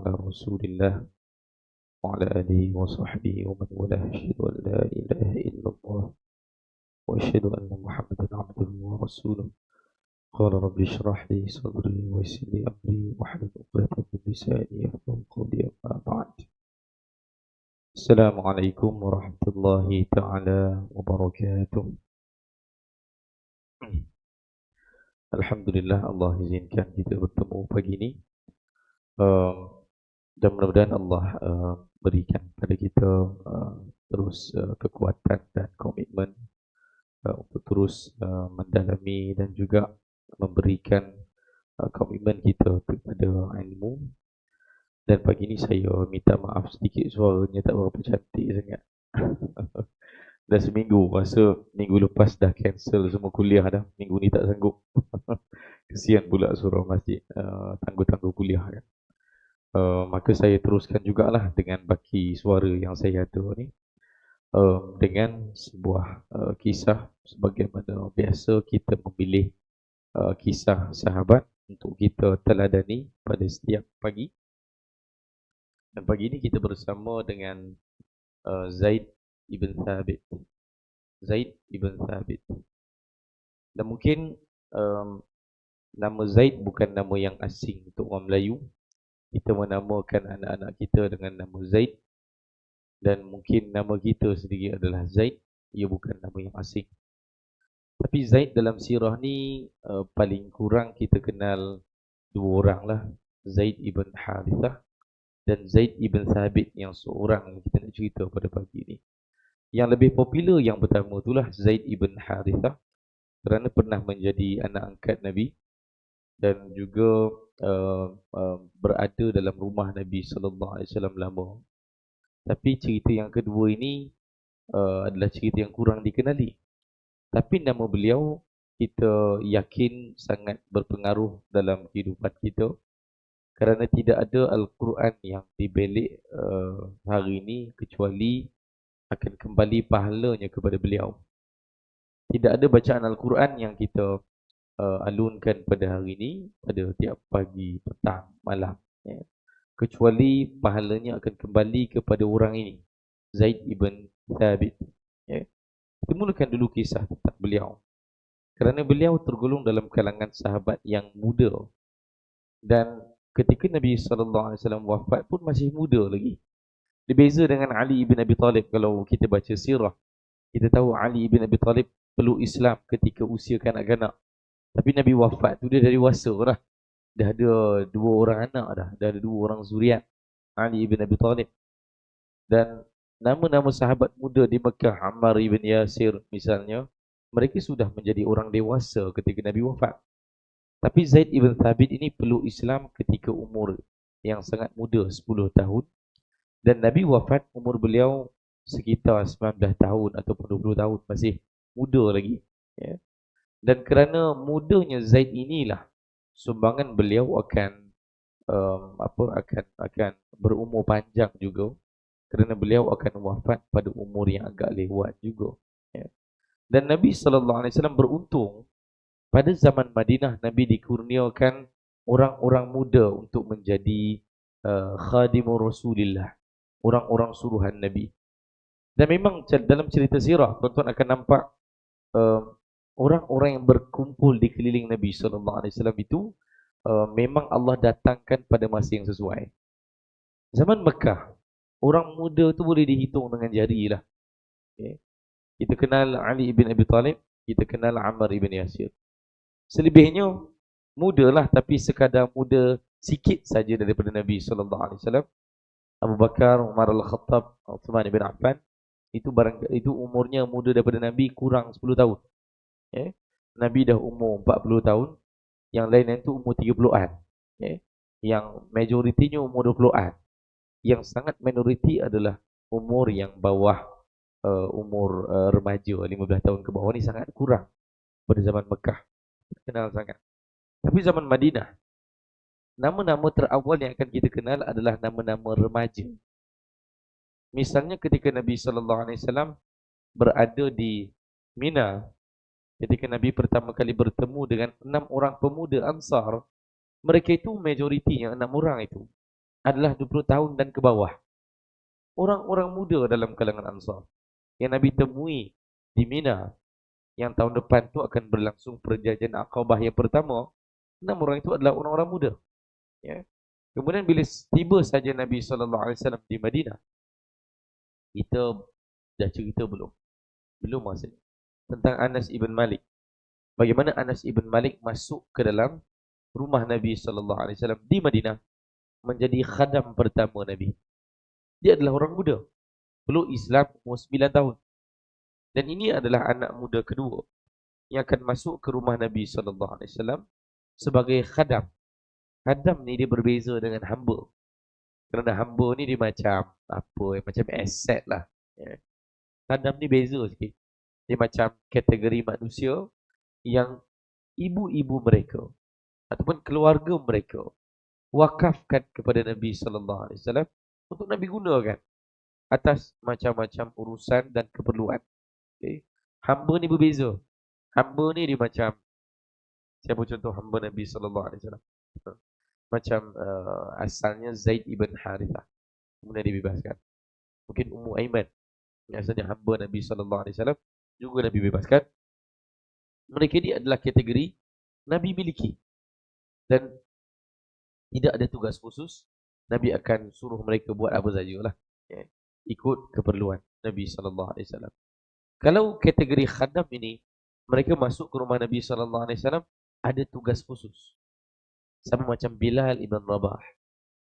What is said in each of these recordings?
على رسول الله وعلى آله وصحبه ومن والاه أشهد أن لا إله إلا الله وأشهد أن محمدا عبده ورسوله قال رب اشرح لي صدري ويسر لي أمري واحلل عقدة من لساني يفقهوا قولي أما بعد. السلام عليكم ورحمة الله تعالى وبركاته. Alhamdulillah Allah izinkan kita bertemu pagi ini. Dan mudah-mudahan Allah berikan pada kita terus kekuatan dan komitmen untuk terus mendalami dan juga memberikan komitmen kita kepada ilmu. Dan pagi ini saya minta maaf sedikit, suaranya tak berapa cantik sangat. Dah seminggu, rasa minggu lepas dah cancel semua kuliah dah. Minggu ni tak sanggup. Kesian pula suruh masjid tangguh-tangguh kuliah kan. Maka saya teruskan jugalah dengan baki suara yang saya ada ni, dengan sebuah kisah sebagaimana biasa kita memilih kisah sahabat untuk kita teladani pada setiap pagi. Dan pagi ini kita bersama dengan Zaid ibn Thabit. Zaid ibn Thabit. Dan mungkin nama Zaid bukan nama yang asing untuk orang Melayu. Kita menamakan anak-anak kita dengan nama Zaid. Dan mungkin nama kita sendiri adalah Zaid. Ia bukan nama yang asing. Tapi Zaid dalam sirah ni paling kurang kita kenal dua orang lah. Zaid ibn Harithah dan Zaid ibn Thabit, yang seorang yang kita nak cerita pada pagi ni. Yang lebih popular yang pertama itulah Zaid ibn Harithah, kerana pernah menjadi anak angkat Nabi dan juga berada dalam rumah Nabi SAW lama. Tapi cerita yang kedua ini adalah cerita yang kurang dikenali. Tapi nama beliau kita yakin sangat berpengaruh dalam kehidupan kita, kerana tidak ada Al-Quran yang dibelik hari ini kecuali akan kembali pahalanya kepada beliau. Tidak ada bacaan Al-Quran yang kita alunkan pada hari ini, pada tiap pagi, petang, malam, ya, kecuali pahalanya akan kembali kepada orang ini, Zaid ibn Thabit. Ya. Kita mulakan dulu kisah tentang beliau. Kerana beliau tergolong dalam kalangan sahabat yang muda. Dan ketika Nabi SAW wafat pun masih muda lagi. Dia beza dengan Ali ibn Abi Talib. Kalau kita baca sirah, kita tahu Ali ibn Abi Talib peluk Islam ketika usia kanak-kanak. Tapi Nabi wafat tu dia dah dewasa dah. Dah ada dua orang anak dah. Dah ada dua orang zuriat. Ali ibn Abi Talib. Dan nama-nama sahabat muda di Mekah, Ammar ibn Yasir misalnya, mereka sudah menjadi orang dewasa ketika Nabi wafat. Tapi Zaid ibn Thabit ini peluk Islam ketika umur yang sangat muda, 10 tahun. Dan Nabi wafat umur beliau sekitar 19 tahun ataupun 20 tahun, masih muda lagi. Ya. Dan kerana mudanya Zaid inilah, sumbangan beliau akan akan berumur panjang juga, kerana beliau akan wafat pada umur yang agak lewat juga. Ya. Dan Nabi SAW beruntung, pada zaman Madinah Nabi dikurniakan orang-orang muda untuk menjadi khadimur Rasulillah, orang-orang suruhan Nabi. Dan memang dalam cerita sirah, tuan-tuan akan nampak orang-orang yang berkumpul di keliling Nabi SAW itu memang Allah datangkan pada masa yang sesuai. Zaman Mekah, orang muda tu boleh dihitung dengan jari lah. Okay. Kita kenal Ali ibn Abi Talib, kita kenal Ammar ibn Yasir. Selebihnya muda lah, tapi sekadar muda sikit saja daripada Nabi SAW. Abu Bakar, Umar Al-Khattab, Uthman ibn Affan, itu umurnya muda daripada Nabi kurang 10 tahun. Okay. Nabi dah umur 40 tahun, yang lain itu umur 30-an. Okay. Yang majoritinya umur 20-an. Yang sangat minoriti adalah umur yang bawah umur remaja, 15 tahun ke bawah ni sangat kurang pada zaman Mekah. Kenal sangat. Tapi zaman Madinah, nama-nama terawal yang akan kita kenal adalah nama-nama remaja. Misalnya ketika Nabi SAW berada di Mina, ketika Nabi pertama kali bertemu dengan 6 orang pemuda Ansar, mereka itu majoritinya 6 orang itu adalah 20 tahun dan ke bawah. Orang-orang muda dalam kalangan Ansar yang Nabi temui di Mina, yang tahun depan tu akan berlangsung perjanjian Aqabah yang pertama. 6 orang itu adalah orang-orang muda. Ya. Kemudian bila tiba saja Nabi SAW di Madinah, kita dah cerita belum? Belum maksudnya. Tentang Anas ibn Malik. Bagaimana Anas ibn Malik masuk ke dalam rumah Nabi SAW di Madinah, menjadi khadam pertama Nabi. Dia adalah orang muda, peluk Islam umur 9 tahun. Dan ini adalah anak muda kedua yang akan masuk ke rumah Nabi SAW sebagai khadam. Khadam ni dia berbeza dengan hamba. Kerana hamba ni dia macam apa, macam aset lah. Ya. Khadam ni beza sikit. Dia macam kategori manusia yang ibu-ibu mereka ataupun keluarga mereka wakafkan kepada Nabi SAW untuk Nabi gunakan atas macam-macam urusan dan keperluan. Okay. Hamba ni berbeza. Hamba ni dia macam, siapa contoh hamba Nabi SAW? Macam asalnya Zaid ibn Harithah, kemudian dibebaskan. Mungkin Ummu Aiman, yang asalnya hamba Nabi SAW, juga Nabi bebaskan. Mereka ni adalah kategori Nabi miliki. Dan tidak ada tugas khusus. Nabi akan suruh mereka buat apa sajalah. Ya. Ikut keperluan Nabi SAW. Kalau kategori khadam ini, mereka masuk ke rumah Nabi SAW, ada tugas khusus. Sama macam Bilal ibn Rabah,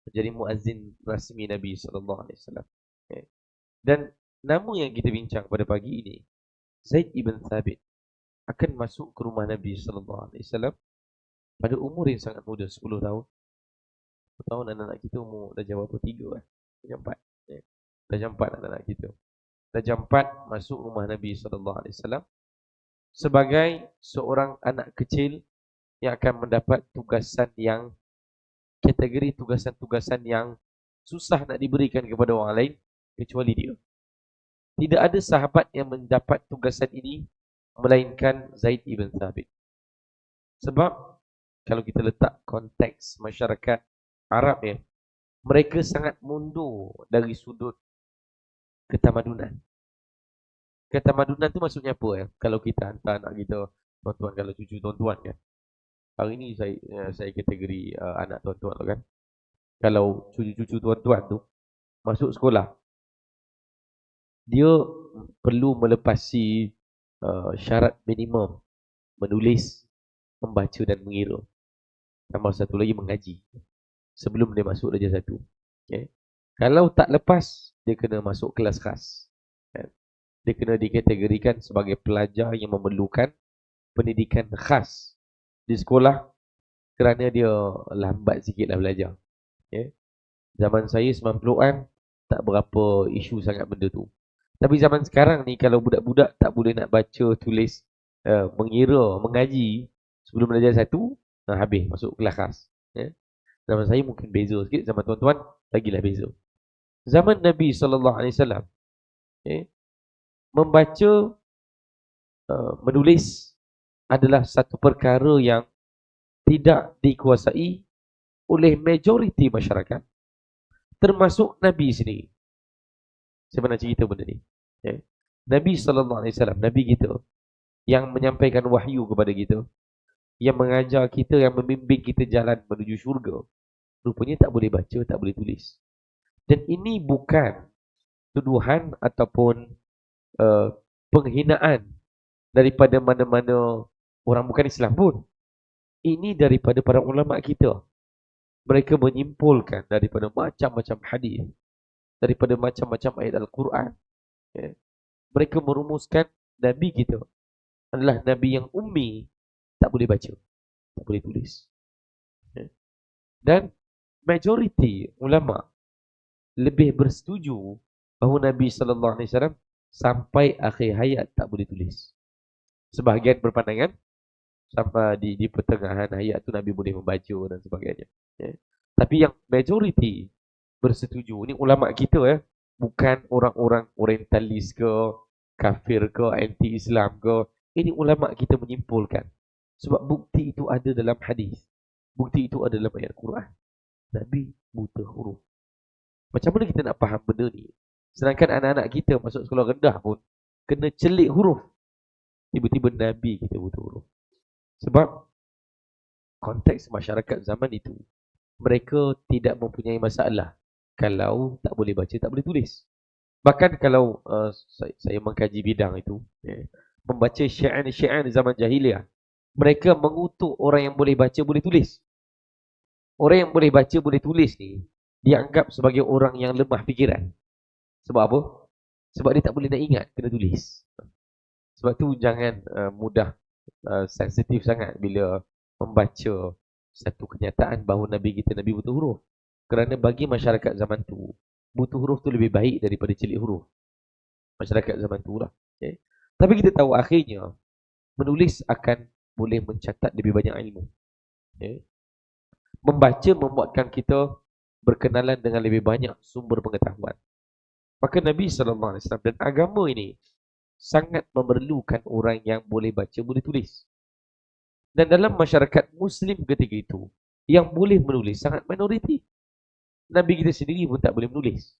menjadi muazzin rasmi Nabi SAW. Ya. Dan nama yang kita bincang pada pagi ini, Zaid ibn Thabit, akan masuk ke rumah Nabi SAW pada umur yang sangat muda, 10 tahun. 10 tahun anak-anak kita umur dah jam berapa? 3 kan? Dah jam 4. Ya. Dah jam 4 anak-anak kita. Dah jam 4 masuk rumah Nabi SAW sebagai seorang anak kecil yang akan mendapat tugasan yang, kategori tugasan-tugasan yang susah nak diberikan kepada orang lain kecuali dia. Tidak ada sahabat yang mendapat tugasan ini melainkan Zaid ibn Thabit. Sebab kalau kita letak konteks masyarakat Arab ya, mereka sangat mundur dari sudut ketamadunan. Ketamadunan tu maksudnya apa ya? Kalau kita hantar anak kita, tuan-tuan, kalau cucu tuan-tuan kan. Hari ni saya kategori anak tuan-tuan tu kan. Kalau cucu-cucu tuan-tuan tu masuk sekolah, dia perlu melepasi syarat minimum menulis, membaca dan mengira. Tambah satu lagi mengaji sebelum dia masuk darjah 1. Okay. Kalau tak lepas, dia kena masuk kelas khas. Okay. Dia kena dikategorikan sebagai pelajar yang memerlukan pendidikan khas di sekolah kerana dia lambat sikitlah belajar. Okay. Zaman saya 90-an tak berapa isu sangat benda tu. Tapi zaman sekarang ni kalau budak-budak tak boleh nak baca, tulis, mengira, mengaji sebelum darjah 1, habis masuk kelas khas. Yeah. Zaman saya mungkin beza sikit, zaman tuan-tuan lagilah beza. Zaman Nabi SAW, membaca, menulis adalah satu perkara yang tidak dikuasai oleh majoriti masyarakat, termasuk Nabi sendiri. Saya pernah cerita benda ni. Nabi SAW, Nabi kita yang menyampaikan wahyu kepada kita, yang mengajar kita, yang membimbing kita jalan menuju syurga, rupanya tak boleh baca, tak boleh tulis. Dan ini bukan tuduhan ataupun penghinaan daripada mana-mana orang bukan Islam pun. Ini daripada para ulama kita. Mereka menyimpulkan daripada macam-macam hadis, daripada macam-macam ayat Al-Quran. Mereka merumuskan Nabi kita adalah Nabi yang ummi, tak boleh baca, tak boleh tulis. Dan majoriti ulama lebih bersetuju bahawa Nabi SAW sampai akhir hayat tak boleh tulis. Sebahagian berpandangan sampai di pertengahan hayat tu Nabi boleh membaca dan sebagainya. Tapi yang majoriti bersetuju, ni ulama kita bukan orang-orang orientalis ke, kafir ke, anti-Islam ke. Ini ulama kita menyimpulkan. Sebab bukti itu ada dalam hadis. Bukti itu ada dalam ayat Quran. Nabi buta huruf. Macam mana kita nak faham benda ni? Sedangkan anak-anak kita masuk sekolah rendah pun kena celik huruf. Tiba-tiba Nabi kita buta huruf. Sebab konteks masyarakat zaman itu, mereka tidak mempunyai masalah kalau tak boleh baca, tak boleh tulis. Bahkan kalau saya mengkaji bidang itu, membaca syair-syair zaman jahiliah, mereka mengutuk orang yang boleh baca, boleh tulis. Orang yang boleh baca, boleh tulis ni dianggap sebagai orang yang lemah fikiran. Sebab apa? Sebab dia tak boleh nak ingat, kena tulis. Sebab tu jangan mudah sensitif sangat bila membaca satu kenyataan bahawa Nabi kita Nabi buta huruf. Kerana bagi masyarakat zaman tu, buta huruf tu lebih baik daripada celik huruf. Masyarakat zaman tu lah. Okay. Tapi kita tahu akhirnya, menulis akan boleh mencatat lebih banyak ilmu. Okay. Membaca membuatkan kita berkenalan dengan lebih banyak sumber pengetahuan. Maka Nabi SAW dan agama ini sangat memerlukan orang yang boleh baca, boleh tulis. Dan dalam masyarakat Muslim ketika itu, yang boleh menulis sangat minoriti. Nabi kita sendiri pun tak boleh menulis.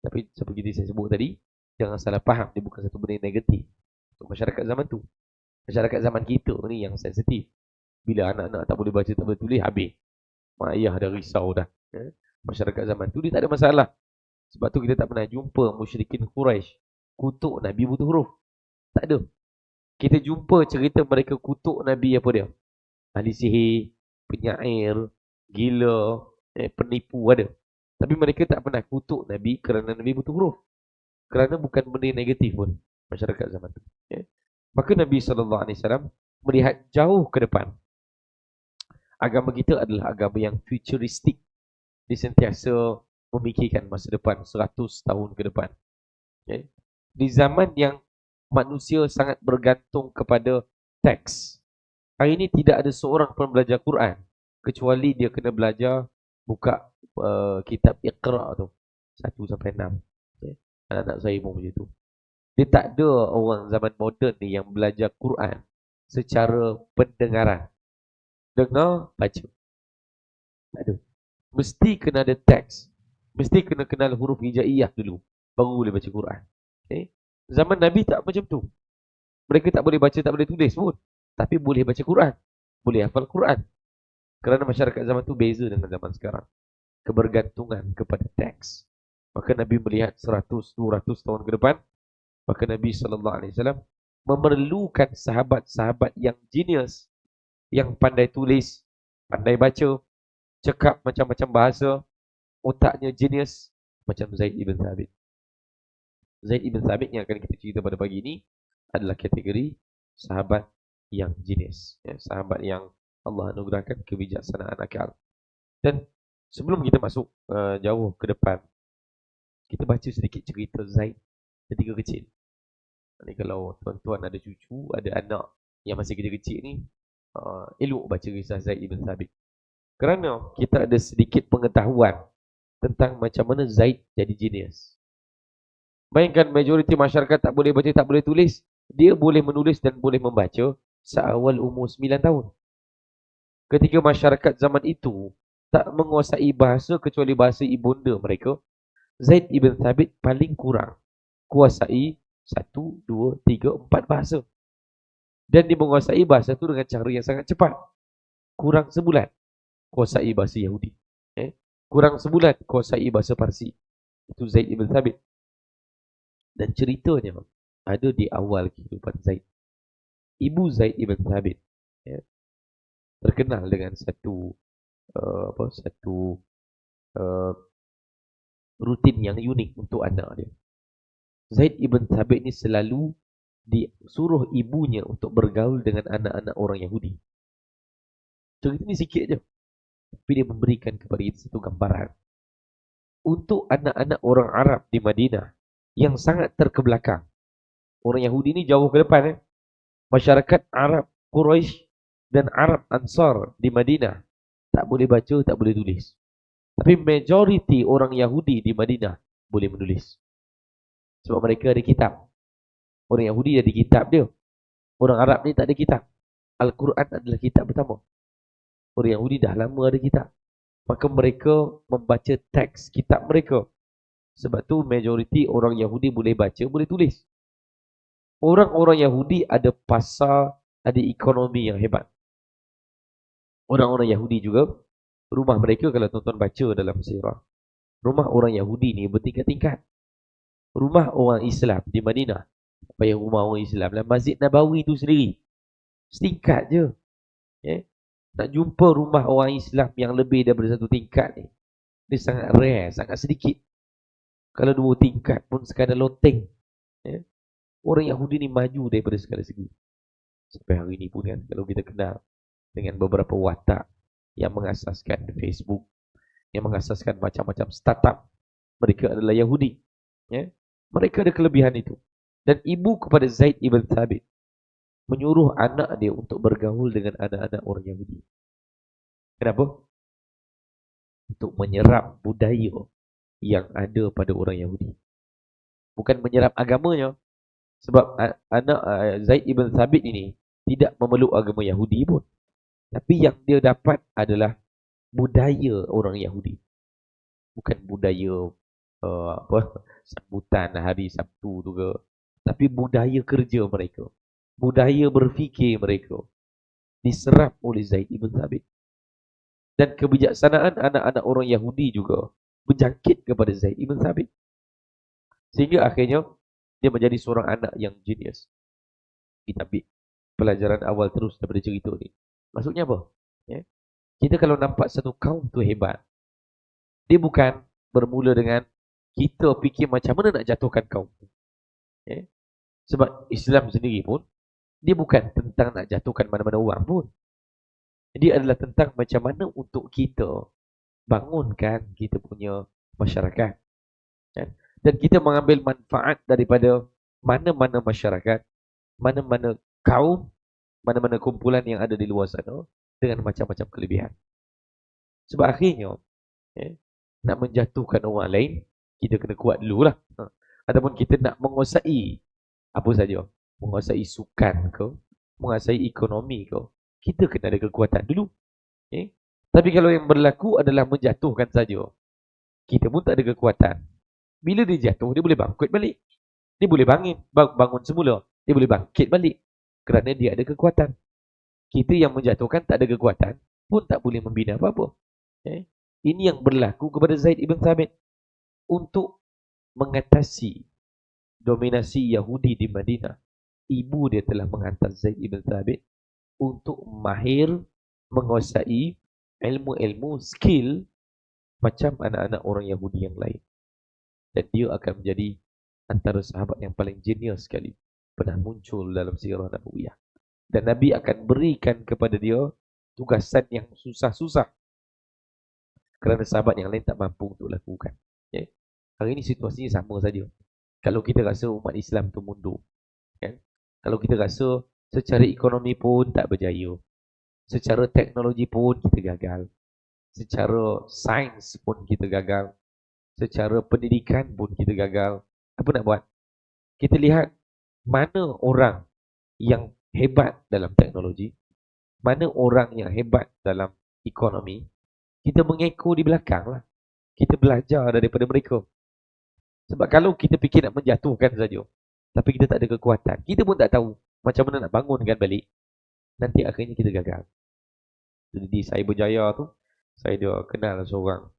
Tapi seperti saya sebut tadi, jangan salah faham, dia bukan satu benda yang negatif untuk masyarakat zaman tu. Masyarakat zaman kita ni yang sensitif. Bila anak-anak tak boleh baca, tak boleh tulis, habis. Mak ayah dah risau dah. Masyarakat zaman tu dia tak ada masalah. Sebab tu kita tak pernah jumpa musyrikin Quraisy kutuk Nabi buta huruf. Tak ada. Kita jumpa cerita mereka kutuk Nabi apa dia? Ahli sihir, penyair, gila, penipu ada. Tapi mereka tak pernah kutuk Nabi kerana Nabi buta huruf. Kerana bukan benda negatif pun masyarakat zaman tu. Maka Nabi SAW melihat jauh ke depan. Agama kita adalah agama yang futuristik. Dia sentiasa memikirkan masa depan 100 tahun ke depan. Okay. Di zaman yang manusia sangat bergantung kepada teks. Hari ini tidak ada seorang pun belajar Quran kecuali dia kena belajar buka kitab Iqra tu 1 sampai 6. Okay. Anak-anak saya pun macam tu. Dia tak ada orang zaman moden ni yang belajar Quran secara pendengaran. Dengar, baca. Tak ada. Mesti kena ada teks. Mesti kena kenal huruf hijaiyah dulu. Baru boleh baca Quran. Okay. Zaman Nabi tak macam tu. Mereka tak boleh baca, tak boleh tulis pun. Tapi boleh baca Quran. Boleh hafal Quran. Kerana masyarakat zaman tu beza dengan zaman sekarang. Kebergantungan kepada teks. Maka Nabi melihat 100-200 tahun ke depan. Maka Nabi SAW memerlukan sahabat-sahabat yang genius. Yang pandai tulis, pandai baca, cakap macam-macam bahasa, otaknya genius macam Zaid ibn Thabit. Zaid ibn Thabit yang akan kita cerita pada pagi ini adalah kategori sahabat yang genius, sahabat yang Allah anugerahkan kebijaksanaan akal. Dan sebelum kita masuk jauh ke depan, kita baca sedikit cerita Zaid ketika kecil. Ini kalau tuan-tuan ada cucu, ada anak yang masih kecil-kecil ni, elok baca kisah Zaid ibn Thabit. Kerana kita ada sedikit pengetahuan tentang macam mana Zaid jadi genius. Bayangkan majoriti masyarakat tak boleh baca, tak boleh tulis. Dia boleh menulis dan boleh membaca seawal umur 9 tahun. Ketika masyarakat zaman itu tak menguasai bahasa kecuali bahasa ibunda mereka, Zaid ibn Thabit paling kurang kuasai 1, 2, 3, 4 bahasa. Dan dia menguasai bahasa itu dengan cara yang sangat cepat. Kurang sebulan kuasai bahasa Yahudi. Kurang sebulan kuasai bahasa Parsi. Itu Zaid ibn Thabit. Dan ceritanya ada di awal kehidupan Zaid. Ibu Zaid ibn Thabit terkenal dengan satu rutin yang unik untuk anak dia. Zaid ibn Thabit ni selalu disuruh ibunya untuk bergaul dengan anak-anak orang Yahudi. Cerita ni sikit je, tapi dia memberikan kepada kita satu gambaran. Untuk anak-anak orang Arab di Madinah yang sangat terkebelakang. Orang Yahudi ni jauh ke depan. Masyarakat Arab Quraisy dan Arab Ansar di Madinah tak boleh baca, tak boleh tulis. Tapi majoriti orang Yahudi di Madinah boleh menulis. Sebab mereka ada kitab. Orang Yahudi ada kitab dia. Orang Arab ni tak ada kitab. Al-Quran adalah kitab pertama. Orang Yahudi dah lama ada kitab. Maka mereka membaca teks kitab mereka Sebab tu majoriti orang Yahudi boleh baca, boleh tulis. Orang-orang Yahudi ada pasar, ada ekonomi yang hebat. Orang-orang Yahudi juga, rumah mereka kalau tuan-tuan baca dalam sirah, rumah orang Yahudi ni bertingkat-tingkat. Rumah orang Islam di Madinah, apa yang rumah orang Islam dan Masjid Nabawi tu sendiri, setingkat je. Nak jumpa rumah orang Islam yang lebih daripada satu tingkat ni, dia sangat rare, sangat sedikit. Kalau 2 tingkat pun sekadar loteng. Orang Yahudi ni maju daripada segala segi. Sampai hari ni pun kan, kalau kita kenal dengan beberapa watak yang mengasaskan Facebook, yang mengasaskan macam-macam startup, mereka adalah Yahudi. Mereka ada kelebihan itu. Dan ibu kepada Zaid ibn Thabit menyuruh anak dia untuk bergaul dengan anak-anak orang Yahudi. Kenapa? Untuk menyerap budaya yang ada pada orang Yahudi. Bukan menyerap agamanya. Sebab anak Zaid ibn Thabit ini tidak memeluk agama Yahudi pun. Tapi yang dia dapat adalah budaya orang Yahudi. Bukan budaya sambutan hari Sabtu tu ke. Tapi budaya kerja mereka. Budaya berfikir mereka diserap oleh Zaid ibn Thabit. Dan kebijaksanaan anak-anak orang Yahudi juga berjangkit kepada Zaid ibn Thabit. Sehingga akhirnya dia menjadi seorang anak yang genius. Kita ambil pelajaran awal terus daripada cerita ni. Maksudnya apa? Kita kalau nampak satu kaum tu hebat, dia bukan bermula dengan kita fikir macam mana nak jatuhkan kaum tu. Sebab Islam sendiri pun, dia bukan tentang nak jatuhkan mana-mana orang pun. Dia adalah tentang macam mana untuk kita bangunkan kita punya masyarakat. Dan kita mengambil manfaat daripada mana-mana masyarakat, mana-mana kaum, mana-mana kumpulan yang ada di luar sana dengan macam-macam kelebihan. Sebab akhirnya, nak menjatuhkan orang lain, kita kena kuat dululah. Ataupun kita nak menguasai apa saja, menguasai sukan ke, menguasai ekonomi ke, kita kena ada kekuatan dulu. Tapi kalau yang berlaku adalah menjatuhkan saja, kita pun tak ada kekuatan. Bila dia jatuh, dia boleh bangkit balik. Dia boleh bangun semula. Dia boleh bangkit balik. Kerana dia ada kekuatan. Kita yang menjatuhkan tak ada kekuatan, pun tak boleh membina apa-apa. Ini yang berlaku kepada Zaid ibn Thabit. Untuk mengatasi dominasi Yahudi di Madinah, ibu dia telah menghantar Zaid ibn Thabit untuk mahir menguasai ilmu-ilmu, skill macam anak-anak orang Yahudi yang lain. Dan dia akan menjadi antara sahabat yang paling genius sekali pernah muncul dalam sirah Nabawiyah. Dan Nabi akan berikan kepada dia tugasan yang susah-susah kerana sahabat yang lain tak mampu untuk lakukan. Hari ini situasinya sama saja. Kalau kita rasa umat Islam tu mundur, kalau kita rasa secara ekonomi pun tak berjaya, secara teknologi pun kita gagal, secara sains pun kita gagal, secara pendidikan pun kita gagal, apa nak buat? Kita lihat mana orang yang hebat dalam teknologi, mana orang yang hebat dalam ekonomi, kita mengekor di belakang lah. Kita belajar daripada mereka. Sebab kalau kita fikir nak menjatuhkan saja, tapi kita tak ada kekuatan, kita pun tak tahu macam mana nak bangunkan balik, nanti akhirnya kita gagal. Jadi saya berjaya tu, saya dah kenal seorang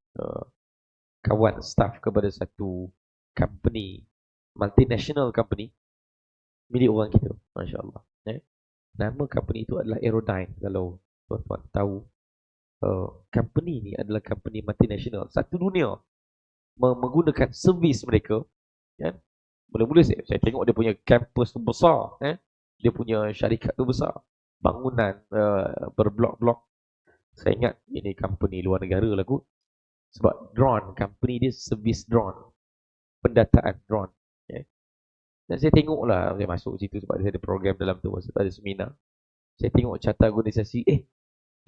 kawan staff kepada satu company, multinational company, milik orang kita, Masya Allah. Nama company itu adalah Aerodyne. Kalau tuan-tuan tahu, company ni adalah company multinational, satu dunia, menggunakan servis mereka. Mula-mula saya tengok dia punya campus tu besar, dia punya syarikat tu besar, bangunan berblok-blok. Saya ingat ini company luar negara lah kot. Sebab drone, company dia servis drone, pendataan drone. Dan saya tengok lah, saya masuk situ sebab saya ada program dalam tu, masa ada seminar. Saya tengok carta organisasi,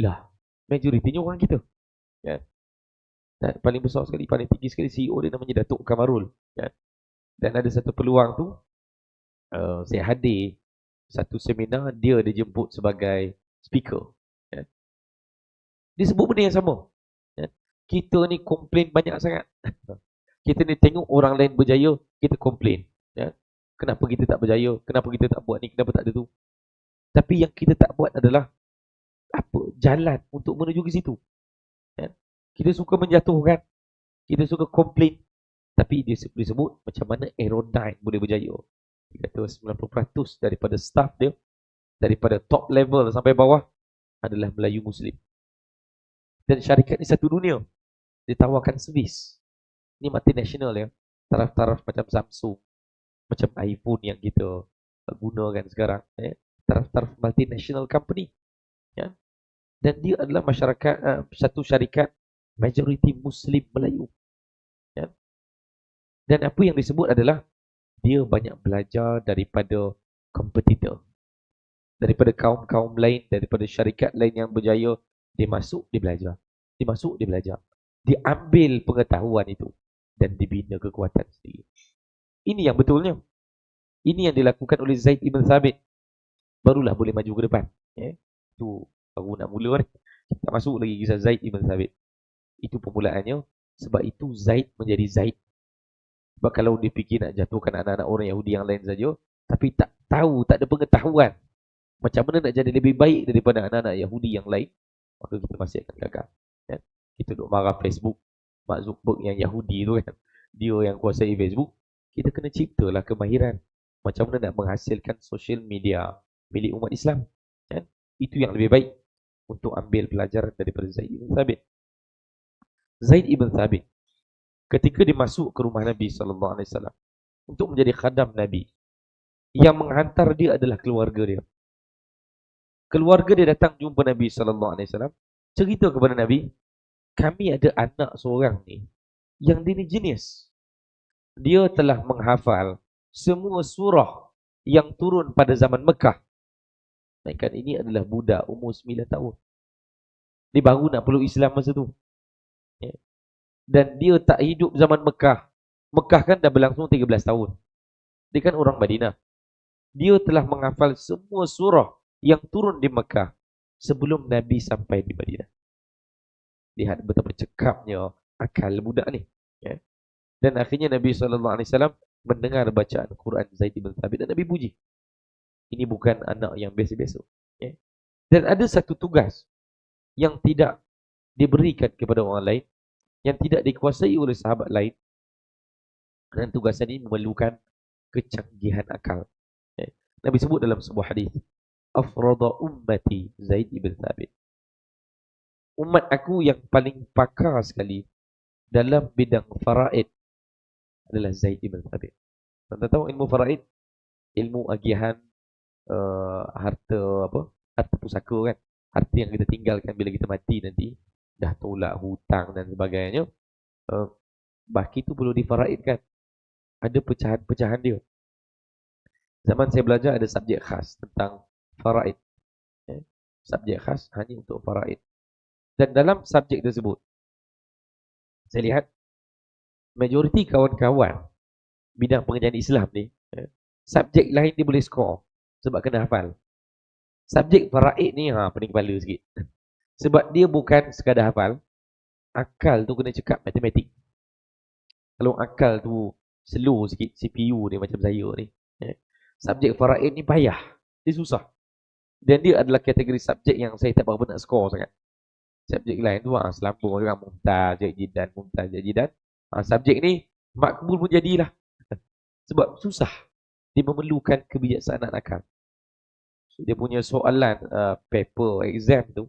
lah, majoritinya orang kita. Dan paling besar sekali, paling tinggi sekali CEO dia namanya Datuk Kamarul. Dan ada satu peluang tu, saya hadir satu seminar, dia dijemput sebagai speaker. Dia sebut benda yang sama. Kita ni komplain banyak sangat. Kita ni tengok orang lain berjaya, kita komplain. Ya. Kenapa kita tak berjaya? Kenapa kita tak buat ni? Kenapa tak ada tu? Tapi yang kita tak buat adalah apa? Jalan untuk menuju ke situ. Ya. Kita suka menjatuhkan, kita suka komplain. Tapi dia disebut macam mana Aerodine boleh berjaya. Dia kata 90% daripada staff dia, daripada top level sampai bawah adalah Melayu Muslim. Dan syarikat ni satu dunia. Dia tawarkan servis. Ni multinational ya. Taraf-taraf macam Samsung, macam iPhone yang kita gunakan sekarang. Ya. Taraf-taraf multinational company. Ya. Dan dia adalah masyarakat, satu syarikat majoriti Muslim Melayu. Ya. Dan apa yang disebut adalah dia banyak belajar daripada kompetitor, daripada kaum-kaum lain, daripada syarikat lain yang berjaya. Dia masuk, dia belajar. Dia masuk, dia belajar. Dia ambil pengetahuan itu dan dibina kekuatan sendiri. Ini yang betulnya. Ini yang dilakukan oleh Zaid ibn Thabit. Barulah boleh maju ke depan. Itu baru nak mula ni. Tak masuk lagi kisah Zaid ibn Thabit. Itu permulaannya. Sebab itu Zaid menjadi Zaid. Sebab kalau dia fikir nak jatuhkan anak-anak orang Yahudi yang lain saja, tapi tak tahu, tak ada pengetahuan macam mana nak jadi lebih baik daripada anak-anak Yahudi yang lain, maka kita masih akan gagal. Ya? Kita duk marah Facebook, Mark Zuckerberg yang Yahudi tu kan, dia yang kuasai Facebook. Kita kena ciptalah kemahiran macam mana nak menghasilkan social media milik umat Islam. Ya? Itu yang lebih baik untuk ambil pelajaran daripada Zaid ibn Thabit. Zaid ibn Thabit ketika dia masuk ke rumah Nabi SAW untuk menjadi khadam Nabi, yang menghantar dia adalah keluarga dia. Keluarga dia datang jumpa Nabi SAW, cerita kepada Nabi, kami ada anak seorang ni, yang dia ni jenis. Dia telah menghafal semua surah yang turun pada zaman Mekah. Mereka ini adalah budak umur 9 tahun. Dia baru nak peluk Islam masa tu. Dan dia tak hidup zaman Mekah. Mekah kan dah berlangsung 13 tahun. Dia kan orang Madinah. Dia telah menghafal semua surah yang turun di Mekah sebelum Nabi sampai di Madinah. Lihat betapa cekapnya akal budak ni. Ya. Dan akhirnya Nabi SAW mendengar bacaan Quran Zaid ibn Thabit dan Nabi puji. Ini bukan anak yang biasa-biasa. Ya. Dan ada satu tugas yang tidak diberikan kepada orang lain, yang tidak dikuasai oleh sahabat lain. Dan tugasan ini memerlukan kecanggihan akal. Ya. Nabi sebut dalam sebuah hadis, afrada ummati Zaid ibn Thabit. Umat aku yang paling pakar sekali dalam bidang faraid adalah Zaid ibn Thabit. Anda tahu ilmu faraid? Ilmu agihan harta apa? Harta pusaka kan? Harta yang kita tinggalkan bila kita mati nanti, dah tolak hutang dan sebagainya. Baki itu perlu difaraidkan. Ada pecahan-pecahan dia. Zaman saya belajar ada subjek khas tentang faraid. Subjek khas hanya untuk faraid. Dan dalam subjek tersebut, saya lihat majoriti kawan-kawan bidang pengajian Islam ni, subjek lain dia boleh skor sebab kena hafal. Subjek faraid ni pening kepala sikit. Sebab dia bukan sekadar hafal, akal tu kena cekap matematik. Kalau akal tu slow sikit, CPU dia macam saya ni, subjek faraid ni payah, dia susah. Dan dia adalah kategori subjek yang saya tak berapa nak skor sangat. Subjek lain tu selambung orang mumtaz, jajidan, mumtaz, jajidan. Subjek ni makbul pun jadilah. Sebab susah. Dia memerlukan kebijaksanaan akal. So, dia punya soalan paper exam tu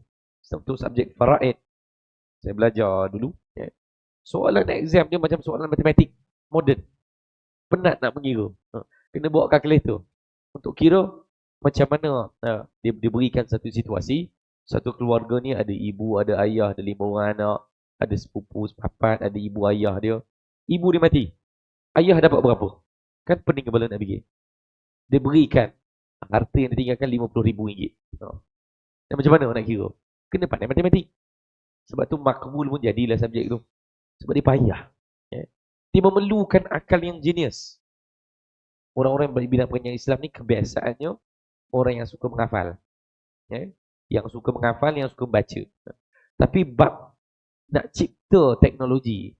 untuk subjek faraid. Saya belajar dulu. Soalan exam dia macam soalan matematik moden. Penat nak mengira. Kena bawa kalkulator untuk kira macam mana dia berikan satu situasi. Satu keluarga ni ada ibu, ada ayah, ada 5 orang anak, ada sepupu, sepapat, ada ibu ayah dia. Ibu dia mati. Ayah dapat berapa? Kan pening kepala nak fikir. Dia berikan harta yang ditinggalkan RM50,000. Dan macam mana nak kira? Kena pandai matematik. Sebab tu makbul pun jadilah subjek tu. Sebab dia payah. Dia memerlukan akal yang genius. Orang-orang yang bidang pengajian Islam ni kebiasaannya orang yang suka menghafal. Yang suka menghafal, yang suka baca. Tapi bab nak cipta teknologi,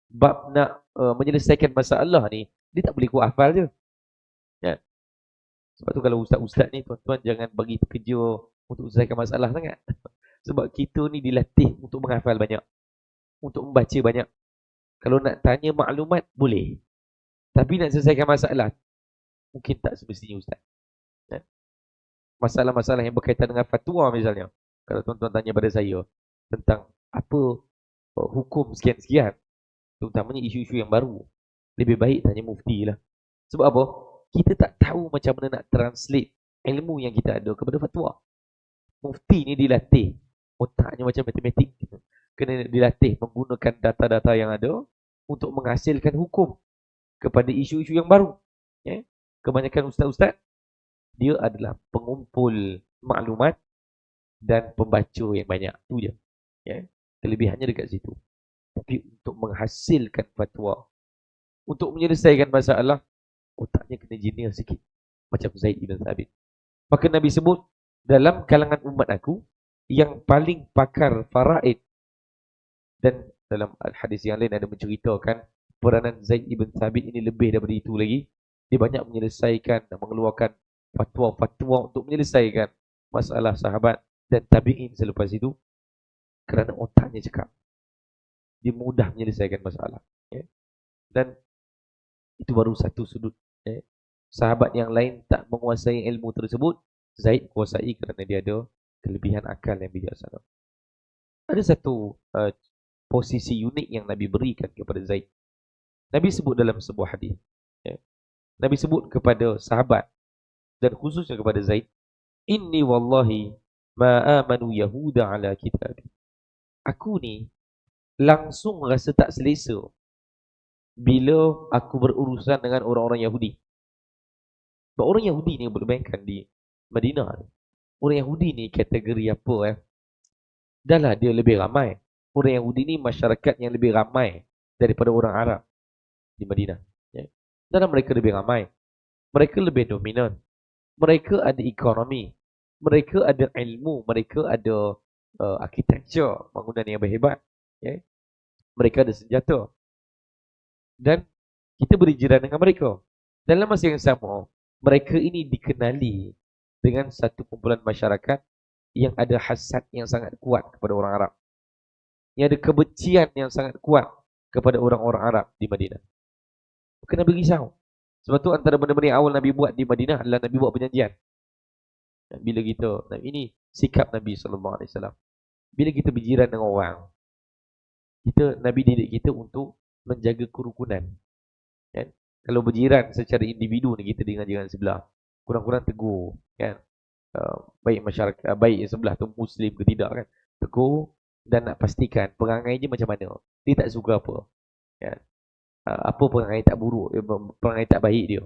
bab nak menyelesaikan masalah ni, dia tak boleh kuat hafal je. Ya. Sebab tu kalau ustaz-ustaz ni, tuan-tuan jangan bagi kerja untuk selesaikan masalah sangat. Sebab kita ni dilatih untuk menghafal banyak, untuk membaca banyak. Kalau nak tanya maklumat, boleh. Tapi nak selesaikan masalah, mungkin tak semestinya ustaz. Ya. Masalah-masalah yang berkaitan dengan fatwa misalnya. Kalau tuan-tuan tanya pada saya tentang apa hukum sekian-sekian, terutamanya isu-isu yang baru, lebih baik tanya mufti lah. Sebab apa? Kita tak tahu macam mana nak translate ilmu yang kita ada kepada fatwa. Mufti ni dilatih, otaknya macam matematik. Kena dilatih menggunakan data-data yang ada untuk menghasilkan hukum kepada isu-isu yang baru. Ya? Kebanyakan ustaz-ustaz, dia adalah pengumpul maklumat dan pembaca yang banyak. Tu je. Ya? Kelebihannya dekat situ. Tapi untuk menghasilkan fatwa, untuk menyelesaikan masalah, otaknya kena jenius sikit. Macam Zaid ibn Thabit. Maka Nabi sebut, dalam kalangan umat aku, yang paling pakar faraid, dan dalam hadis yang lain ada menceritakan peranan Zaid ibn Thabit ini lebih daripada itu lagi. Dia banyak menyelesaikan dan mengeluarkan fatwa-fatwa untuk menyelesaikan masalah sahabat dan tabi'in selepas itu, kerana otaknya cekap. Dia mudah menyelesaikan masalah. Ya. Dan itu baru satu sudut. Ya. Sahabat yang lain tak menguasai ilmu tersebut, Zaid kuasai kerana dia ada kelebihan akal yang bijaksana. Ada satu posisi unik yang Nabi berikan kepada Zaid. Nabi sebut dalam sebuah hadis. Ya. Nabi sebut kepada sahabat dan khususnya kepada Zaid, Inni wallahi ma amanu Yahuda ala kitab. Aku ni langsung rasa tak selesa bila aku berurusan dengan orang-orang Yahudi. Sebab orang Yahudi ni boleh bayangkan di Madinah. Orang Yahudi ni kategori apa? Dah lah dia lebih ramai. Orang Yahudi ni masyarakat yang lebih ramai daripada orang Arab di Madinah. Ya. Dan mereka lebih ramai. Mereka lebih dominan. Mereka ada ekonomi. Mereka ada ilmu. Mereka ada arkitektur, bangunan yang berhebat. Ya. Mereka ada senjata. Dan kita berjiran dengan mereka. Dalam masa yang sama, mereka ini dikenali dengan satu kumpulan masyarakat yang ada hasad yang sangat kuat kepada orang Arab. Yang ada kebencian yang sangat kuat kepada orang-orang Arab di Madinah. Kena berisau. Sebab tu antara benda-benda yang awal Nabi buat di Madinah adalah Nabi buat perjanjian. Bila kita, ini sikap Nabi SAW. Bila kita berjiran dengan orang, Nabi didik kita untuk menjaga kerukunan. Kan? Kalau berjiran secara individu ni, kita dengan jiran sebelah, kurang-kurang tegur. Kan? Baik masyarakat, baik sebelah tu Muslim ke tidak, kan? Tegur dan nak pastikan perangai je macam mana. Dia tak suka apa. Kan? Apa perangai tak buruk, perangai tak baik dia.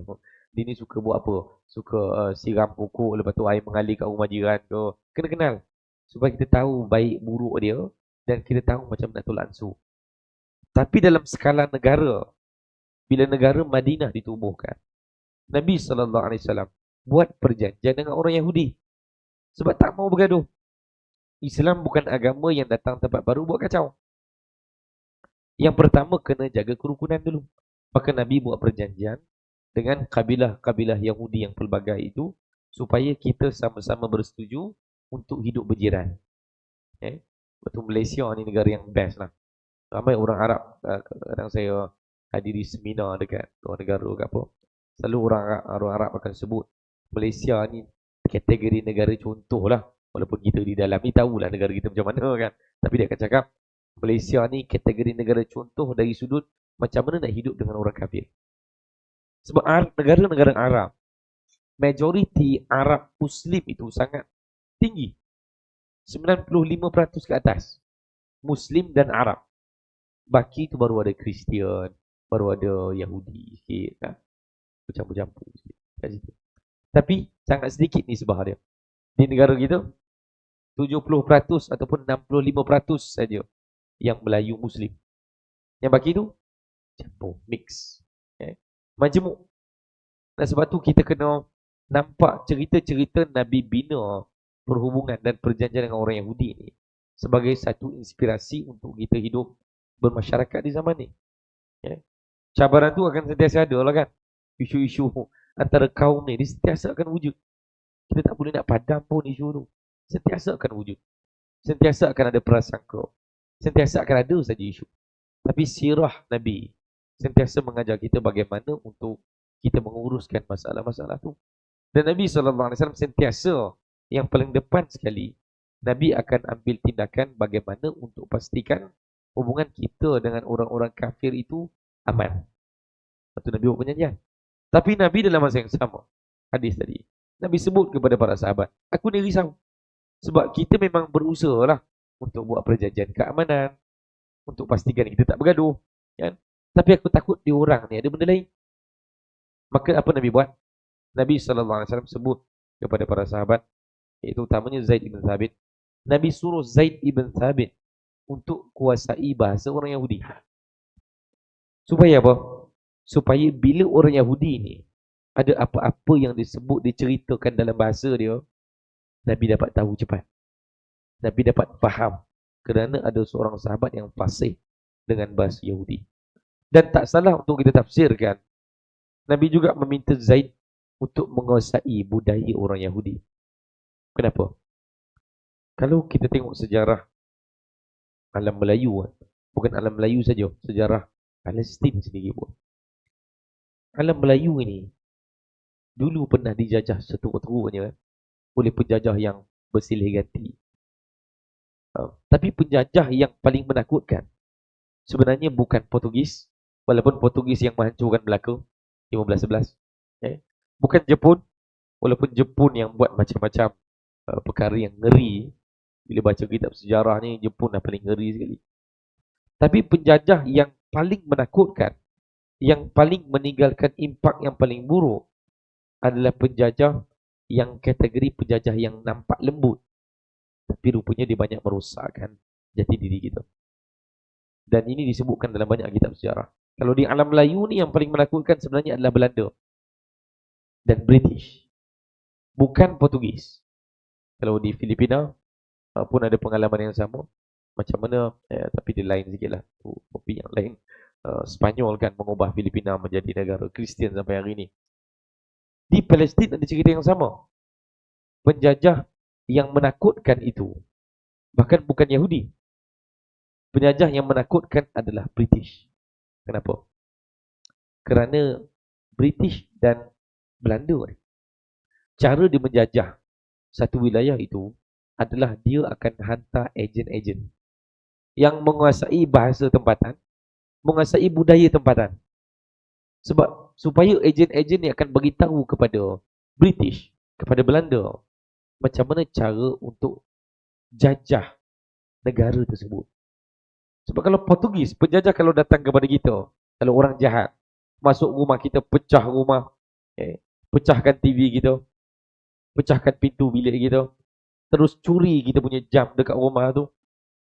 Dia ni suka buat apa? Suka siram pokok, lepas tu air mengalir kat rumah jiran ke. Kena kenal. Supaya kita tahu baik buruk dia dan kita tahu macam nak tolak ansur. Tapi dalam skala negara, bila negara Madinah ditubuhkan, Nabi SAW buat perjanjian dengan orang Yahudi. Sebab tak mau bergaduh. Islam bukan agama yang datang tempat baru buat kacau. Yang pertama kena jaga kerukunan dulu. Maka Nabi buat perjanjian dengan kabilah-kabilah Yahudi yang pelbagai itu, supaya kita sama-sama bersetuju untuk hidup berjiran. Betul, Malaysia ni negara yang best lah. Ramai orang Arab, kadang saya hadiri seminar dekat luar negara ke apa, selalu orang Arab akan sebut Malaysia ni kategori negara contoh lah. Walaupun kita di dalam ni tahulah negara kita macam mana kan, tapi dia akan cakap Malaysia ni kategori negara contoh dari sudut macam mana nak hidup dengan orang kafir. Sebab negara-negara Arab, majoriti Arab Muslim itu sangat tinggi, 95% ke atas Muslim dan Arab. Baki itu baru ada Kristian, baru ada Yahudi sikit kan, bercampur-campur sikit kat situ. Tapi sangat sedikit ni sebab dia. Di negara kita 70% ataupun 65% saja yang Melayu Muslim. Yang baki tu campur, mix. Majmuk. Dan sebab tu kita kena nampak cerita-cerita Nabi bina perhubungan dan perjanjian dengan orang Yahudi ni sebagai satu inspirasi untuk kita hidup bermasyarakat di zaman ni. Ya. Cabaran tu akan sentiasa ada lah kan. Isu-isu antara kaum ni, dia sentiasa akan wujud. Kita tak boleh nak padam pun isu tu. Sentiasa akan wujud. Sentiasa akan ada prasangka. Sentiasa akan ada saja isu. Tapi sirah Nabi sentiasa mengajar kita bagaimana untuk kita menguruskan masalah-masalah tu. Dan Nabi SAW sentiasa yang paling depan sekali, Nabi akan ambil tindakan bagaimana untuk pastikan hubungan kita dengan orang-orang kafir itu aman. Lepas tu Nabi buat penyanyian. Tapi Nabi dalam masa yang sama, hadis tadi, Nabi sebut kepada para sahabat, aku ni risau. Sebab kita memang berusaha lah untuk buat perjanjian keamanan, untuk pastikan kita tak bergaduh. Kan? Tapi aku takut di orang ni ada benda lain. Maka apa Nabi buat? Nabi SAW sebut kepada para sahabat, iaitu utamanya Zaid ibn Thabit. Nabi suruh Zaid ibn Thabit untuk kuasai bahasa orang Yahudi. Supaya apa? Supaya bila orang Yahudi ni ada apa-apa yang disebut, diceritakan dalam bahasa dia, Nabi dapat tahu cepat. Nabi dapat faham. Kerana ada seorang sahabat yang fasih dengan bahasa Yahudi. Dan tak salah untuk kita tafsirkan, Nabi juga meminta Zaid untuk menguasai budaya orang Yahudi. Kenapa? Kalau kita tengok sejarah alam Melayu, bukan alam Melayu saja, sejarah Palestin sendiri pun. Alam Melayu ini dulu pernah dijajah seteruk-teruknya oleh penjajah yang bersilih ganti. Tapi penjajah yang paling menakutkan sebenarnya bukan Portugis, walaupun Portugis yang menghancurkan Melaka 1511. Bukan Jepun, walaupun Jepun yang buat macam-macam perkara yang ngeri. Bila baca kitab sejarah ni, Jepun dah paling ngeri sekali. Tapi penjajah yang paling menakutkan, yang paling meninggalkan impak yang paling buruk adalah penjajah yang kategori penjajah yang nampak lembut. Tapi rupanya dia banyak merosakkan jati diri kita. Dan ini disebutkan dalam banyak kitab sejarah. Kalau di alam Melayu ni yang paling menakutkan sebenarnya adalah Belanda dan British. Bukan Portugis. Kalau di Filipina pun ada pengalaman yang sama. Macam mana, tapi dia lain sikit lah. Topik yang lain. Spanyol kan mengubah Filipina menjadi negara Kristian sampai hari ini. Di Palestin ada cerita yang sama. Penjajah yang menakutkan itu bahkan bukan Yahudi. Penjajah yang menakutkan adalah British. Kenapa? Kerana British dan Belanda, cara dia menjajah satu wilayah itu adalah dia akan hantar ejen-ejen yang menguasai bahasa tempatan, menguasai budaya tempatan. Sebab supaya ejen-ejen ni akan beritahu kepada British, kepada Belanda, macam mana cara untuk jajah negara tersebut. Sebab kalau Portugis, penjajah kalau datang kepada kita, kalau orang jahat, masuk rumah kita, pecah rumah, pecahkan TV kita, pecahkan pintu bilik kita, terus curi kita punya jam dekat rumah tu,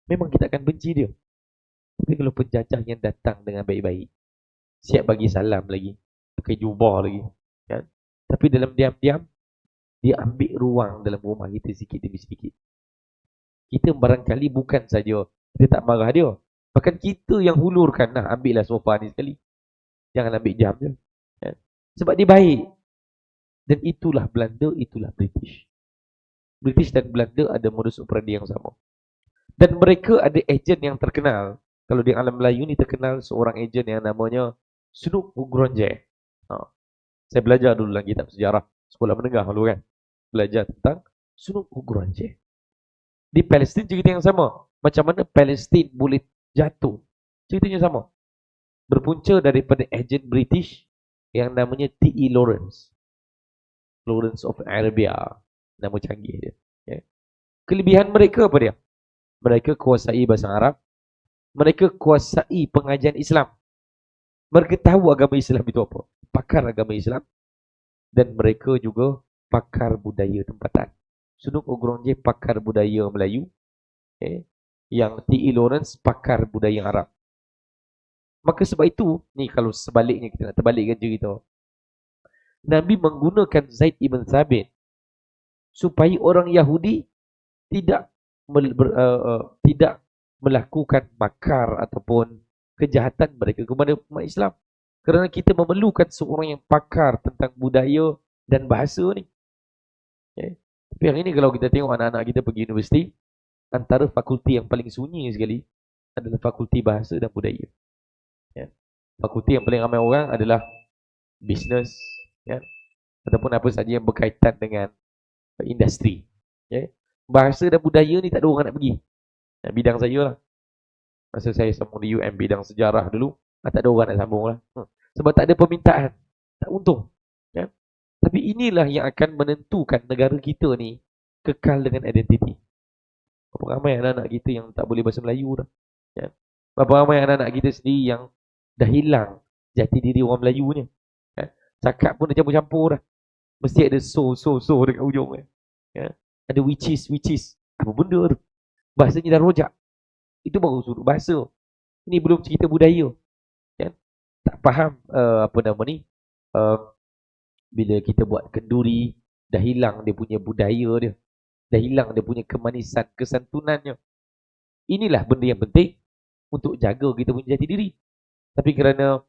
memang kita akan benci dia. Tapi kalau penjajah yang datang dengan baik-baik, siap bagi salam lagi, pakai jubah lagi, kan? Tapi dalam diam-diam, dia ambil ruang dalam rumah kita sikit demi sedikit. Kita barangkali bukan saja kita tak marah dia, bahkan kita yang hulurkan, nah ambillah sofa ni sekali, jangan ambil jam je, kan? Sebab dia baik. Dan itulah Belanda, itulah British. British dan Belanda ada modus operandi yang sama. Dan mereka ada ejen yang terkenal. Kalau di alam Melayu ni terkenal seorang ejen yang namanya Sunuk Ugronje. Saya belajar dulu dalam kitab sejarah sekolah menengah dulu kan. Belajar tentang Sunuk Ugronje. Di Palestin cerita yang sama. Macam mana Palestin boleh jatuh. Ceritanya sama. Berpunca daripada ejen British yang namanya T.E. Lawrence. Lawrence of Arabia. Nama canggih dia. Kelebihan mereka apa dia? Mereka kuasai bahasa Arab. Mereka kuasai pengajian Islam. Mereka tahu agama Islam itu apa. Pakar agama Islam. Dan mereka juga pakar budaya tempatan. Sunuk Ugronje pakar budaya Melayu. Yang T.E. Lawrence pakar budaya Arab. Maka sebab itu, ni kalau sebaliknya kita nak terbalikkan cerita. Nabi menggunakan Zaid ibn Thabit supaya orang Yahudi tidak melakukan makar ataupun kejahatan mereka kepada umat Islam. Kerana kita memerlukan seorang yang pakar tentang budaya dan bahasa ni. Okay. Tapi hari ni kalau kita tengok anak-anak kita pergi universiti, antara fakulti yang paling sunyi sekali adalah fakulti bahasa dan budaya. Ya. Fakulti yang paling ramai orang adalah business, ya, ataupun apa saja yang berkaitan dengan industri. Ya. Bahasa dan budaya ni tak ada orang nak pergi. Bidang saya lah. Masa saya sambung di UM bidang sejarah dulu, tak ada orang nak sambung lah. Sebab tak ada permintaan. Tak untung. Ya. Tapi inilah yang akan menentukan negara kita ni kekal dengan identiti. Berapa ramai anak-anak kita yang tak boleh bahasa Melayu dah. Ya. Berapa ramai anak-anak kita sendiri yang dah hilang jati diri orang Melayu ni. Ya. Cakap pun dah campur-campur dah. Mesti ada so dekat ujung. Ya. Ada which is. Apa benda tu? Bahasanya dah rojak. Itu baru sudut bahasa. Ini belum cerita budaya. Ya. Tak faham apa nama ni. Bila kita buat kenduri, dah hilang dia punya budaya dia. Dah hilang dia punya kemanisan, kesantunannya. Inilah benda yang penting untuk jaga kita punya jati diri. Tapi kerana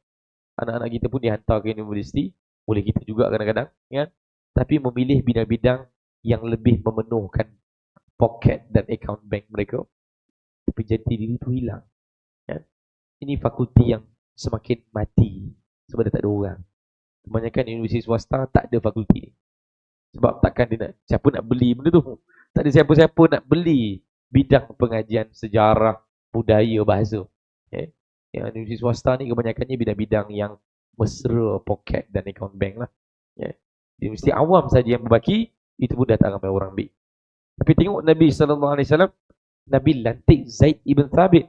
anak-anak kita pun dihantar ke universiti, boleh kita juga kadang-kadang, ya. Tapi memilih bidang-bidang yang lebih memenuhkan poket dan account bank mereka. Tapi jati diri itu hilang. Ya. Ini fakulti yang semakin mati sebab tak ada orang. Kebanyakan universiti swasta tak ada fakulti ni. Sebab takkan dia nak, siapa nak beli benda tu? Tak ada siapa-siapa nak beli bidang pengajian sejarah, budaya, bahasa. Okay. Yang universiti swasta ni kebanyakannya bidang-bidang yang mesra poket dan account bank lah. Okay. Universiti awam saja yang berbaki, itu pun dah tak ramai orang ambil. Tapi tengok Nabi SAW, Nabi lantik Zaid ibn Thabit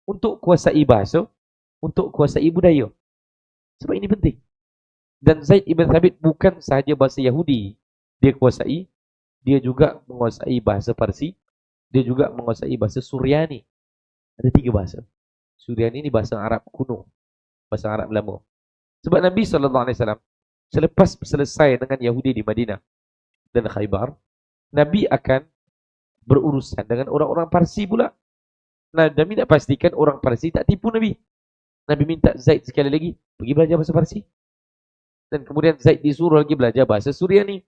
untuk kuasai bahasa, untuk kuasai budaya. Sebab ini penting. Dan Zaid ibn Thabit bukan sahaja bahasa Yahudi dia kuasai, dia juga menguasai bahasa Parsi, dia juga menguasai bahasa Suryani. Ada 3 bahasa. Suryani ini bahasa Arab kuno, bahasa Arab lama. Sebab Nabi SAW selepas selesai dengan Yahudi di Madinah dan Khaybar, Nabi akan berurusan dengan orang-orang Parsi pula. Nah, Nabi nak pastikan orang Parsi tak tipu Nabi. Nabi minta Zaid sekali lagi pergi belajar bahasa Parsi. Dan kemudian Zaid disuruh lagi belajar bahasa Suryani.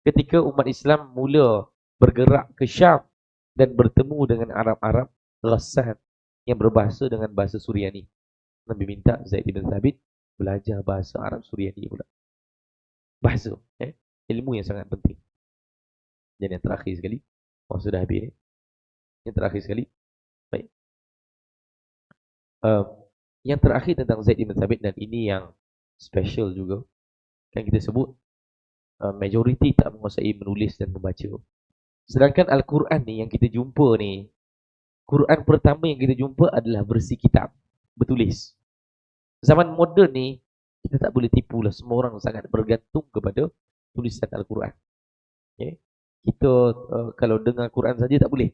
Ketika umat Islam mula bergerak ke Syam dan bertemu dengan Arab-Arab Ghassan yang berbahasa dengan bahasa Suryani, Nabi minta Zaid bin Thabit belajar bahasa Arab Suryani pula. Bahasa, ilmu yang sangat penting. Dan yang terakhir sekali, sudah habis. Yang terakhir sekali, baik. Yang terakhir tentang Zaid bin Thabit, dan ini yang special juga, kan kita sebut majoriti tak menguasai menulis dan membaca. Sedangkan Al-Quran ni yang kita jumpa ni, Quran pertama yang kita jumpa adalah versi kitab, bertulis. Zaman moden ni, kita tak boleh tipu lah. Semua orang sangat bergantung kepada tulisan Al-Quran. Okay. Kita kalau dengar Quran saja tak boleh.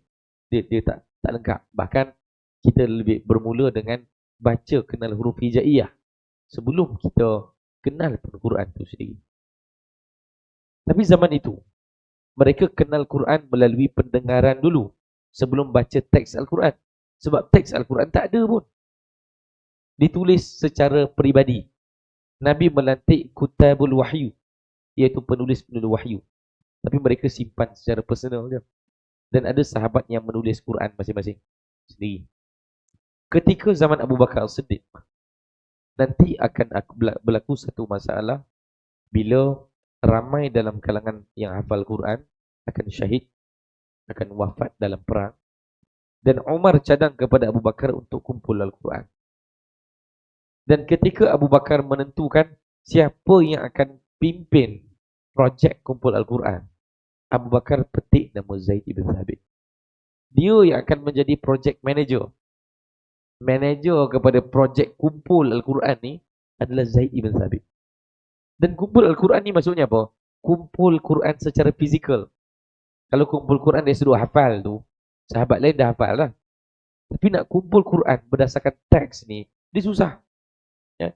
Dia tak lengkap. Bahkan kita lebih bermula dengan baca kenal huruf hijaiyah sebelum kita kenal pun Quran itu sendiri. Tapi zaman itu, mereka kenal Quran melalui pendengaran dulu sebelum baca teks Al-Quran. Sebab teks Al-Quran tak ada pun. Ditulis secara peribadi. Nabi melantik kutabul wahyu, iaitu penulis-penulis wahyu. Tapi mereka simpan secara personal je. Dan ada sahabat yang menulis Quran masing-masing sendiri. Ketika zaman Abu Bakar As-Siddiq, nanti akan berlaku satu masalah bila ramai dalam kalangan yang hafal Quran akan syahid, akan wafat dalam perang. Dan Umar cadang kepada Abu Bakar untuk kumpul Al-Quran. Dan ketika Abu Bakar menentukan siapa yang akan pimpin projek kumpul Al-Quran, Abu Bakar petik nama Zaid ibn Thabit. Dia yang akan menjadi project manager. Manager kepada projek kumpul Al-Quran ni adalah Zaid ibn Thabit. Dan kumpul Al-Quran ni maksudnya apa? Kumpul Quran secara fizikal. Kalau kumpul Quran dia suruh hafal tu, sahabat lain dah hafal lah. Tapi nak kumpul Quran berdasarkan teks ni, dia susah. Ya?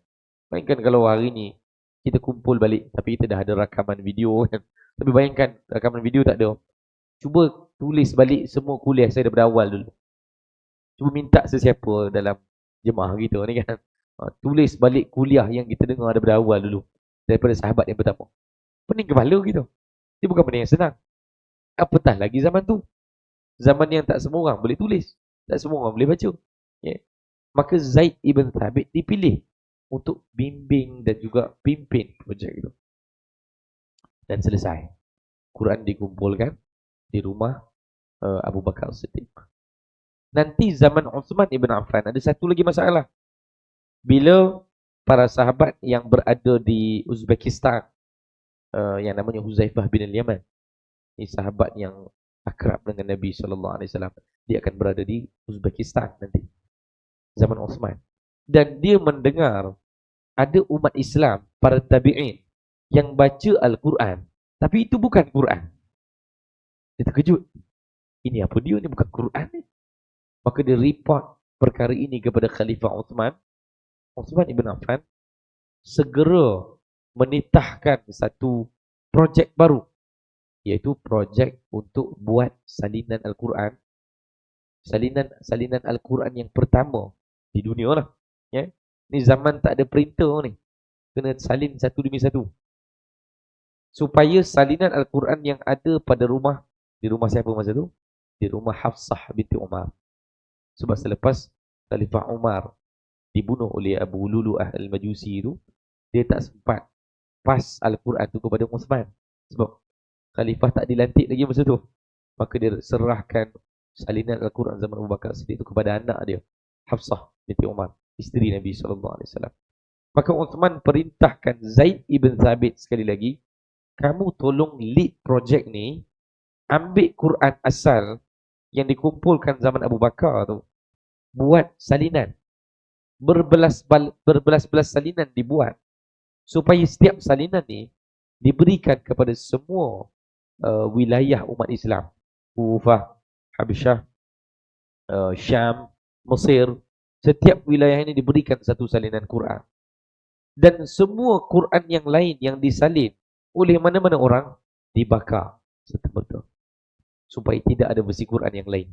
Mainkan kalau hari ni kita kumpul balik, tapi kita dah ada rakaman video kan. Tapi bayangkan rakaman video tak ada. Cuba tulis balik semua kuliah saya daripada awal dulu. Cuba minta sesiapa dalam jemaah kita ni kan. Tulis balik kuliah yang kita dengar daripada awal dulu. Daripada sahabat yang pertama. Pening kepala kita. Dia bukan benda yang senang. Apatah lagi zaman tu. Zaman yang tak semua orang boleh tulis. Tak semua orang boleh baca. Yeah. Maka Zaid ibn Thabit dipilih untuk bimbing dan juga pimpin projek itu. Dan selesai. Quran dikumpulkan di rumah Abu Bakar Siddiq. Nanti zaman Uthman ibn Affan ada satu lagi masalah. Bila para sahabat yang berada di Uzbekistan, yang namanya Huzaifah bin al-Yaman, ini sahabat yang akrab dengan Nabi SAW, dia akan berada di Uzbekistan nanti, zaman Uthman. Dan dia mendengar ada umat Islam, para tabi'in, yang baca Al-Quran, tapi itu bukan Quran. Dia terkejut. Ini apa dia? Ini bukan Quran ni. Maka dia report perkara ini kepada Khalifah Uthman. Uthman ibn Affan segera menitahkan satu projek baru, iaitu projek untuk buat salinan Al-Quran. Salinan Al-Quran yang pertama di dunia lah. Ya. Ni zaman tak ada printer ni. Kena salin satu demi satu. Supaya salinan Al-Quran yang ada pada rumah, di rumah siapa masa tu? Di rumah Hafsah binti Umar. Sebab selepas Khalifah Umar dibunuh oleh Abu Lulu'ah al-Majusi itu, dia tak sempat pas Al-Quran tu kepada Uthman. Sebab Khalifah tak dilantik lagi masa tu. Maka dia serahkan salinan Al-Quran zaman Abu Bakar Siddiq itu kepada anak dia, Hafsah binti Umar, isteri Nabi SAW. Maka Uthman perintahkan Zaid ibn Thabit sekali lagi, kamu tolong lead projek ni, ambil Quran asal yang dikumpulkan zaman Abu Bakar tu, buat salinan. Berbelas-belas salinan dibuat, supaya setiap salinan ni diberikan kepada semua wilayah umat Islam. Kufah, Habasyah, Syam, Mesir. Setiap wilayah ini diberikan satu salinan Quran. Dan semua Quran yang lain yang disalin oleh mana-mana orang dibakar serta-merta, supaya tidak ada versi Quran yang lain.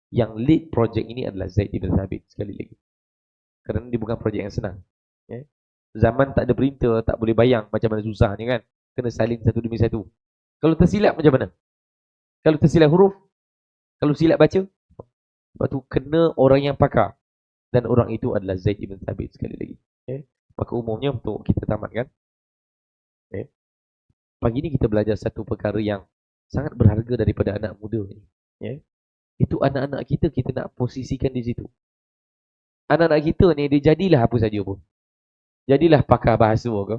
Yang lead projek ini adalah Zaid ibn Thabit sekali lagi. Kerana dia bukan projek yang senang. Ya. Zaman tak ada printer, tak boleh bayang macam mana susahnya kan. Kena salin satu demi satu. Kalau tersilap macam mana? Kalau tersilap huruf, kalau silap baca, lepas tu kena orang yang pakar. Dan orang itu adalah Zaid ibn Thabit sekali lagi. Ya. Maka umumnya untuk kita tamatkan, ya, pagi ni kita belajar satu perkara yang sangat berharga daripada anak muda ni. Ya. Itu anak-anak kita, kita nak posisikan di situ. Anak-anak kita ni, dia jadilah apa saja pun. Jadilah pakar bahasa ke,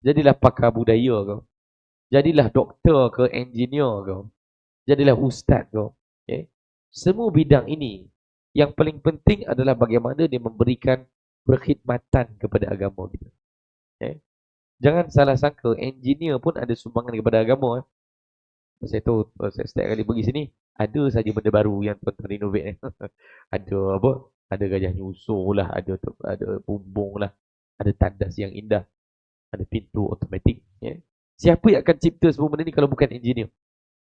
jadilah pakar budaya ke, jadilah doktor ke, engineer ke, jadilah ustaz ke. Okay. Semua bidang ini, yang paling penting adalah bagaimana dia memberikan perkhidmatan kepada agama kita. Okay. Jangan salah sangka, engineer pun ada sumbangan kepada agama. Saya tahu, saya setiap kali pergi sini, ada saja benda baru yang tuan-tuan renovate. Ada apa? Ada gajah nyusul lah, ada bumbung lah, ada tandas yang indah, ada pintu automatik. Ya. Siapa yang akan cipta semua benda ni kalau bukan engineer?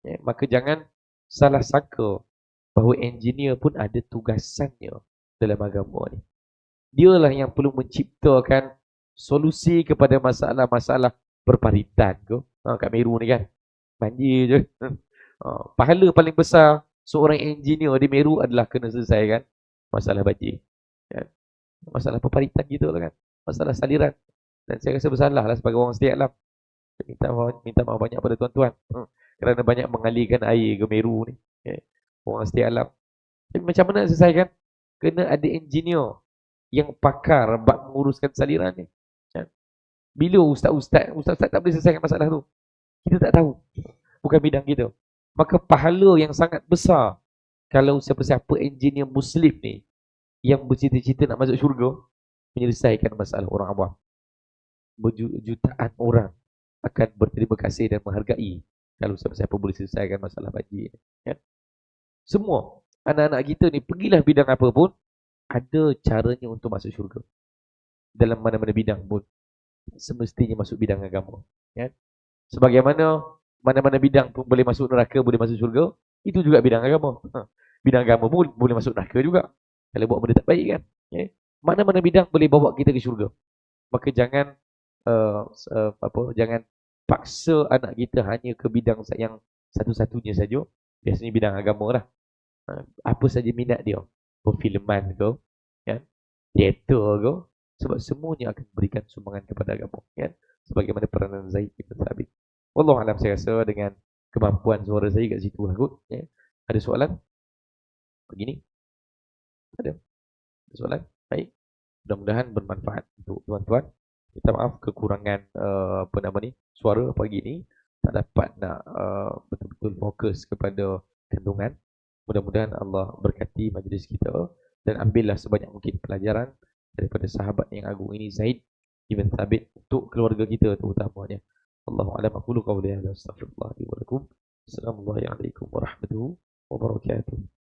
Ya. Maka jangan salah sangka bahawa engineer pun ada tugasannya dalam agama ni. Dialah yang perlu menciptakan solusi kepada masalah-masalah berparitan ke. Kat Meru ni kan, banjir je. Pahala paling besar seorang engineer di Meru adalah kena selesaikan masalah banjir. Ya. Masalah perparitan gitu lah kan. Masalah saliran. Dan saya rasa bersalah lah sebagai orang setiap alam. Minta maaf banyak pada tuan-tuan. Kerana banyak mengalirkan air ke Meru ni. Ya. Orang setiap alam. Tapi macam mana selesaikan? Kena ada engineer yang pakar bab menguruskan saliran ni. Ya. Bila ustaz-ustaz tak boleh selesaikan masalah tu? Kita tak tahu. Bukan bidang kita. Maka pahala yang sangat besar kalau siapa-siapa engineer Muslim ni yang bercita-cita nak masuk syurga menyelesaikan masalah orang awam. Berjutaan orang akan berterima kasih dan menghargai kalau siapa-siapa boleh selesaikan masalah banjir. Ya. Semua anak-anak kita ni, pergilah bidang apa pun, ada caranya untuk masuk syurga. Dalam mana-mana bidang pun semestinya masuk bidang agama. Ya. Sebagaimana mana-mana bidang pun boleh masuk neraka, boleh masuk syurga, itu juga bidang agama. Bidang agama pun boleh masuk neraka juga kalau buat benda tak baik kan. Ya. Mana-mana bidang boleh bawa kita ke syurga. Maka jangan jangan paksa anak kita hanya ke bidang yang satu-satunya saja. Biasanya bidang agama lah. Apa saja minat dia. Perfilman ke, kan? Teater ke, sebab semuanya akan berikan sumbangan kepada agama, kan? Sebagaimana peranan Zaid bin Thabit. Wallahu alam, saya rasa dengan kemampuan suara saya kat situ lah kot, ya. Ada soalan? Begini? Ada? Ada soalan? Baik. Mudah-mudahan bermanfaat untuk tuan-tuan. Minta maaf kekurangan apa nama ni, suara pagi ni tak dapat nak betul-betul fokus kepada kandungan. Mudah-mudahan Allah berkati majlis kita dan ambillah sebanyak mungkin pelajaran daripada sahabat yang agung ini, Zaid ibn Thabit, untuk keluarga kita terutamanya. Allahu a'lam, aqulu qawli hadza, astaghfirullah li wa lakum. Assalamualaikum warahmatullahi wabarakatuh.